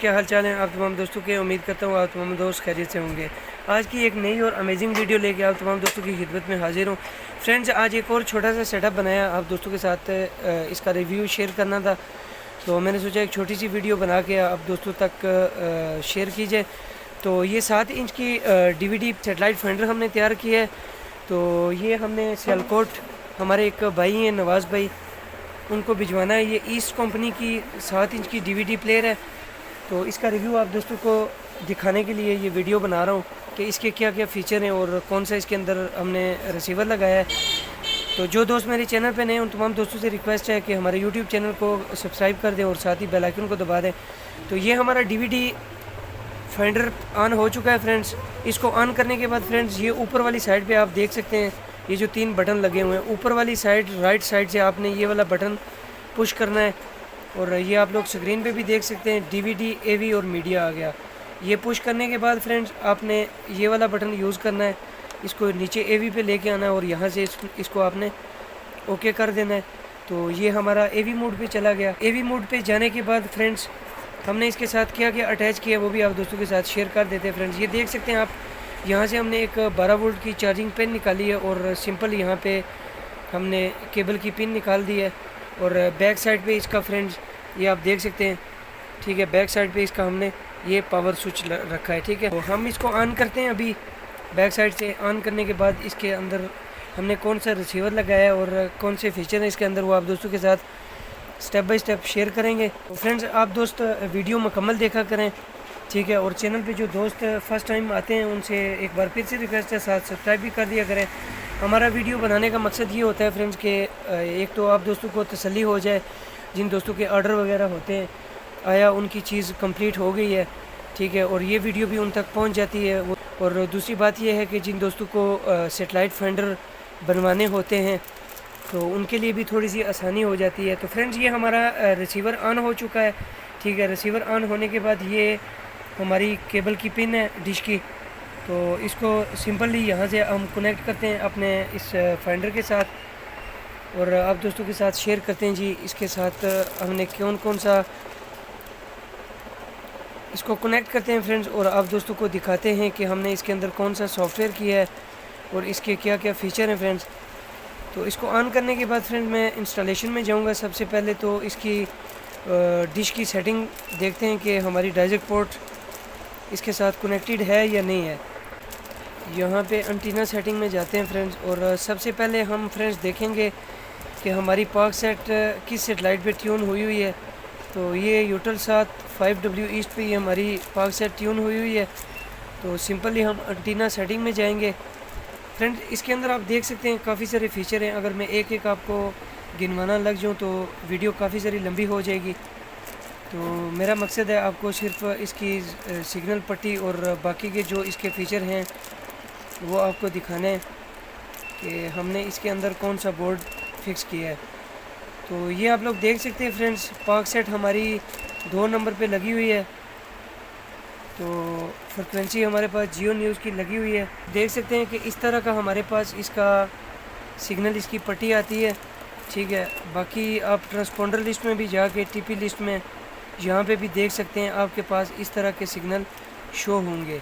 क्या हाल चाल है आप तमाम दोस्तों के। उम्मीद करता हूँ आप तमाम दोस्त खैरियत से होंगे। आज की एक नई और अमेजिंग वीडियो लेके आप तमाम दोस्तों की खिदमत में हाजिर हूँ। फ्रेंड्स, आज एक और छोटा सा सेटअप बनाया आप दोस्तों के साथ इसका रिव्यू शेयर करना था, तो मैंने सोचा एक छोटी सी वीडियो बना के आप दोस्तों तक शेयर की जाए। तो ये 7 इंच की DVD सेटेलाइट फाइंडर हमने तैयार की है। तो ये हमने सियालकोट, हमारे एक भाई हैं नवाज़ भाई, उनको भिजवाना है। ये ईस्ट कंपनी की 7 इंच की DVD प्लेयर है। तो इसका रिव्यू आप दोस्तों को दिखाने के लिए ये वीडियो बना रहा हूँ कि इसके क्या क्या फ़ीचर हैं और कौन सा इसके अंदर हमने रिसीवर लगाया है। तो जो दोस्त मेरे चैनल पे नए हैं उन तमाम दोस्तों से रिक्वेस्ट है कि हमारे YouTube चैनल को सब्सक्राइब कर दें और साथ ही बेल आइकन को दबा दें। तो ये हमारा DVD फाइंडर ऑन हो चुका है फ्रेंड्स। इसको ऑन करने के बाद फ्रेंड्स, ये ऊपर वाली साइड पे आप देख सकते हैं ये जो 3 बटन लगे हुए हैं। ऊपर वाली साइड राइट साइड से आपने ये वाला बटन पुश करना है और ये आप लोग स्क्रीन पे भी देख सकते हैं DVD AV और मीडिया आ गया। ये पुश करने के बाद फ्रेंड्स, आपने ये वाला बटन यूज़ करना है, इसको नीचे AV पे लेके आना है और यहाँ से इसको आपने ओके कर देना है। तो ये हमारा AV मोड पे चला गया। AV मोड पे जाने के बाद फ्रेंड्स, हमने इसके साथ क्या क्या अटैच किया वो भी आप दोस्तों के साथ शेयर कर देते हैं। फ्रेंड्स, ये देख सकते हैं आप, यहाँ से हमने एक 12 वोल्ट की चार्जिंग पिन निकाली है और सिंपल यहाँ पे हमने केबल की पिन निकाल दी है। और बैक साइड पे इसका फ्रेंड्स, ये आप देख सकते हैं, ठीक है, बैक साइड पे इसका हमने ये पावर स्विच रखा है, ठीक है। तो हम इसको ऑन करते हैं अभी। बैक साइड से ऑन करने के बाद इसके अंदर हमने कौन सा रिसीवर लगाया है और कौन से फीचर हैं इसके अंदर, वो आप दोस्तों के साथ स्टेप बाय स्टेप शेयर करेंगे। तो फ्रेंड्स, आप दोस्त वीडियो मुकम्मल देखा करें, ठीक है। और चैनल पे जो दोस्त फर्स्ट टाइम आते हैं उनसे एक बार फिर से रिक्वेस्ट है, साथ सब्सक्राइब भी कर दिया करें। हमारा वीडियो बनाने का मकसद ये होता है फ्रेंड्स कि एक तो आप दोस्तों को तसल्ली हो जाए, जिन दोस्तों के ऑर्डर वगैरह होते हैं आया उनकी चीज़ कंप्लीट हो गई है, ठीक है, और ये वीडियो भी उन तक पहुंच जाती है। और दूसरी बात ये है कि जिन दोस्तों को सेटेलाइट फाइंडर बनवाने होते हैं तो उनके लिए भी थोड़ी सी आसानी हो जाती है। तो फ्रेंड्स, ये हमारा रिसीवर ऑन हो चुका है, ठीक है। रिसीवर ऑन होने के बाद ये हमारी केबल की पिन है डिश की, तो इसको सिंपली यहाँ से हम कनेक्ट करते हैं अपने इस फाइंडर के साथ और आप दोस्तों के साथ शेयर करते हैं जी इसके साथ हमने कौन सा इसको कनेक्ट करते हैं फ्रेंड्स। और आप दोस्तों को दिखाते हैं कि हमने इसके अंदर कौन सा सॉफ्टवेयर किया है और इसके क्या क्या फ़ीचर हैं फ्रेंड्स। तो इसको ऑन करने के बाद फ्रेंड्स, मैं इंस्टॉलेशन में जाऊंगा। सबसे पहले तो इसकी डिश की सेटिंग देखते हैं कि हमारी डायरेक्ट पोर्ट इसके साथ कनेक्टेड है या नहीं है। यहाँ पे एंटीना सेटिंग में जाते हैं फ्रेंड्स और सबसे पहले हम फ्रेंड्स देखेंगे कि हमारी पाक सेट किस सेटेलाइट पे ट्यून हुई है। तो ये यूटलसात 5W ईस्ट पे ये हमारी पाक सेट ट्यून हुई है। तो सिंपली हम एंटीना सेटिंग में जाएंगे फ्रेंड्स। इसके अंदर आप देख सकते हैं काफ़ी सारे फीचर हैं। अगर मैं एक एक आपको गिनवाना लग जाऊँ तो वीडियो काफ़ी सारी लंबी हो जाएगी। तो मेरा मकसद है आपको सिर्फ इसकी सिग्नल पट्टी और बाकी के जो इसके फ़ीचर हैं वो आपको दिखाना है कि हमने इसके अंदर कौन सा बोर्ड फिक्स किया है। तो ये आप लोग देख सकते हैं फ्रेंड्स, पाक सेट हमारी 2 नंबर पे लगी हुई है। तो फ्रिक्वेंसी हमारे पास जियो न्यूज़ की लगी हुई है। देख सकते हैं कि इस तरह का हमारे पास इसका सिग्नल, इसकी पट्टी आती है, ठीक है। बाकी आप ट्रांसपोंडर लिस्ट में भी जाके TP लिस्ट में यहाँ पे भी देख सकते हैं आपके पास इस तरह के सिग्नल शो होंगे।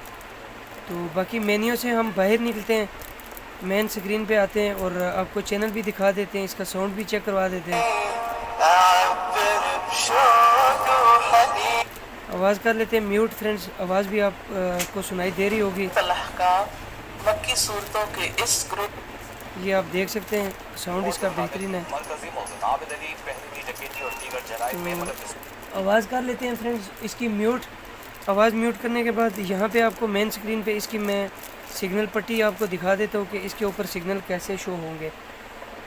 तो बाकी मेन्यू से हम बाहर निकलते हैं, मेन स्क्रीन पे आते हैं और आपको चैनल भी दिखा देते हैं, इसका साउंड भी चेक करवा देते हैं। आवाज़ कर लेते हैं म्यूट फ्रेंड्स, आवाज़ भी आप को सुनाई दे रही होगी। मक्की सूरतों के इस ग्रुप, ये आप देख सकते हैं साउंड इसका बेहतरीन है। तो आवाज़ कर लेते हैं फ्रेंड्स इसकी म्यूट। आवाज़ म्यूट करने के बाद यहाँ पे आपको मेन स्क्रीन पे इसकी मैं सिग्नल पट्टी आपको दिखा देता हूँ कि इसके ऊपर सिग्नल कैसे शो होंगे।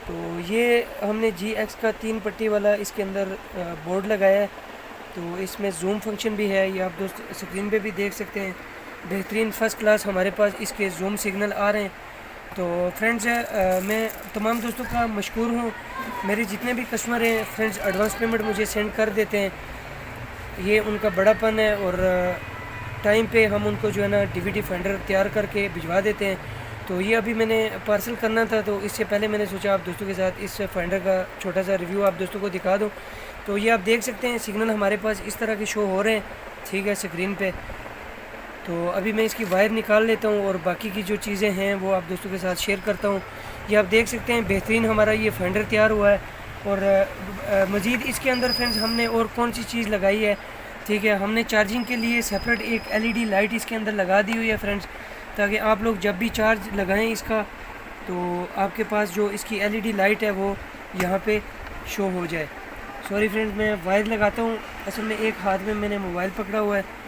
तो ये हमने GX का 3 पट्टी वाला इसके अंदर बोर्ड लगाया है। तो इसमें जूम फंक्शन भी है, ये आप दोस्त स्क्रीन पे भी देख सकते हैं। बेहतरीन फ़र्स्ट क्लास हमारे पास इसके जूम सिग्नल आ रहे हैं। तो फ्रेंड्स, मैं तमाम दोस्तों का मशकूर हूँ। मेरे जितने भी कस्टमर हैं फ्रेंड्स, एडवांस पेमेंट मुझे सेंड कर देते हैं, ये उनका बड़ापन है। और टाइम पे हम उनको जो है ना DVD फाइंडर तैयार करके भिजवा देते हैं। तो ये अभी मैंने पार्सल करना था, तो इससे पहले मैंने सोचा आप दोस्तों के साथ इस फाइंडर का छोटा सा रिव्यू आप दोस्तों को दिखा दूँ। तो ये आप देख सकते हैं सिग्नल हमारे पास इस तरह के शो हो रहे हैं। ठीक है, स्क्रीन पे। तो अभी मैं इसकी वायर निकाल लेता हूँ और बाकी की जो चीज़ें हैं वो आप दोस्तों के साथ शेयर करता हूँ। ये आप देख सकते हैं बेहतरीन हमारा ये फेंडर तैयार हुआ है। और मज़ीद इसके अंदर फ्रेंड्स हमने और कौन सी चीज़ लगाई है, ठीक है, हमने चार्जिंग के लिए सेपरेट एक LED लाइट इसके अंदर लगा दी हुई है फ्रेंड्स, ताकि आप लोग जब भी चार्ज लगाएं इसका तो आपके पास जो इसकी LED लाइट है वो यहाँ पे शो हो जाए। सॉरी फ्रेंड्स, मैं वायर लगाता हूँ, असल में एक हाथ में मैंने मोबाइल पकड़ा हुआ है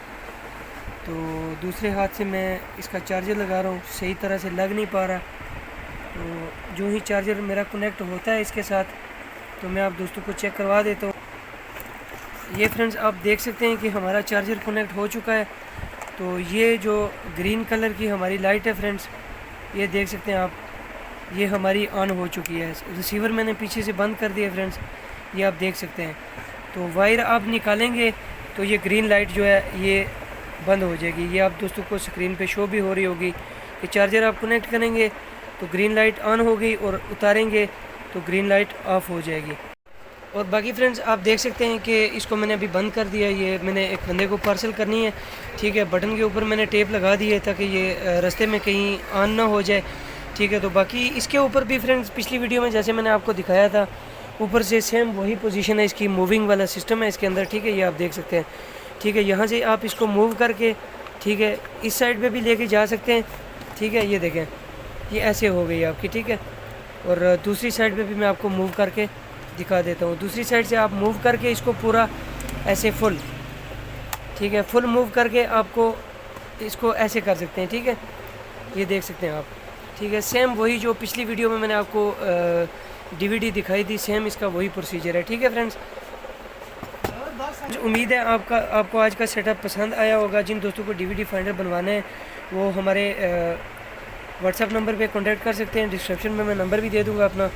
तो दूसरे हाथ से मैं इसका चार्जर लगा रहा हूँ, सही तरह से लग नहीं पा रहा। तो जो ही चार्जर मेरा कनेक्ट होता है इसके साथ तो मैं आप दोस्तों को चेक करवा देता हूँ। ये फ्रेंड्स आप देख सकते हैं कि हमारा चार्जर कनेक्ट हो चुका है। तो ये जो ग्रीन कलर की हमारी लाइट है फ्रेंड्स, ये देख सकते हैं आप, ये हमारी ऑन हो चुकी है। रिसीवर मैंने पीछे से बंद कर दिया फ्रेंड्स, ये आप देख सकते हैं। तो वायर आप निकालेंगे तो ये ग्रीन लाइट जो है ये बंद हो जाएगी। ये आप दोस्तों को स्क्रीन पे शो भी हो रही होगी कि चार्जर आप कनेक्ट करेंगे तो ग्रीन लाइट ऑन हो गई और उतारेंगे तो ग्रीन लाइट ऑफ हो जाएगी। और बाकी फ्रेंड्स आप देख सकते हैं कि इसको मैंने अभी बंद कर दिया। ये मैंने एक बंदे को पार्सल करनी है, ठीक है। बटन के ऊपर मैंने टेप लगा दी है ताकि ये रास्ते में कहीं ऑन ना हो जाए, ठीक है। तो बाकी इसके ऊपर भी फ्रेंड्स पिछली वीडियो में जैसे मैंने आपको दिखाया था, ऊपर से सेम वही पोजीशन है, इसकी मूविंग वाला सिस्टम है इसके अंदर, ठीक है। ये आप देख सकते हैं, ठीक है। यहाँ से आप इसको मूव करके, ठीक है, इस साइड पे भी लेके जा सकते हैं, ठीक है। ये देखें, ये ऐसे हो गई आपकी, ठीक है। और दूसरी साइड पे भी मैं आपको मूव करके दिखा देता हूँ। दूसरी साइड से आप मूव करके इसको पूरा ऐसे फुल, ठीक है, फुल मूव करके आपको इसको ऐसे कर सकते हैं, ठीक है। ये देख सकते हैं आप, ठीक है। सेम वही जो पिछली वीडियो में मैंने आपको DVD दिखाई थी, सेम इसका वही प्रोसीजर है, ठीक है फ्रेंड्स। उम्मीद है आपको आज का सेटअप पसंद आया होगा। जिन दोस्तों को DVD फाइंडर बनवाना है वो हमारे व्हाट्सअप नंबर पे कांटेक्ट कर सकते हैं। डिस्क्रिप्शन में मैं नंबर भी दे दूंगा अपना,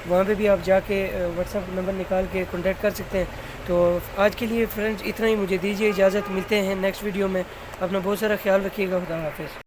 वहाँ पे भी आप जाके व्हाट्सअप नंबर निकाल के कांटेक्ट कर सकते हैं। तो आज के लिए फ्रेंड्स इतना ही, मुझे दीजिए इजाज़त, मिलते हैं नेक्स्ट वीडियो में। अपना बहुत सारा ख्याल रखिएगा, खुदा हाफिज़।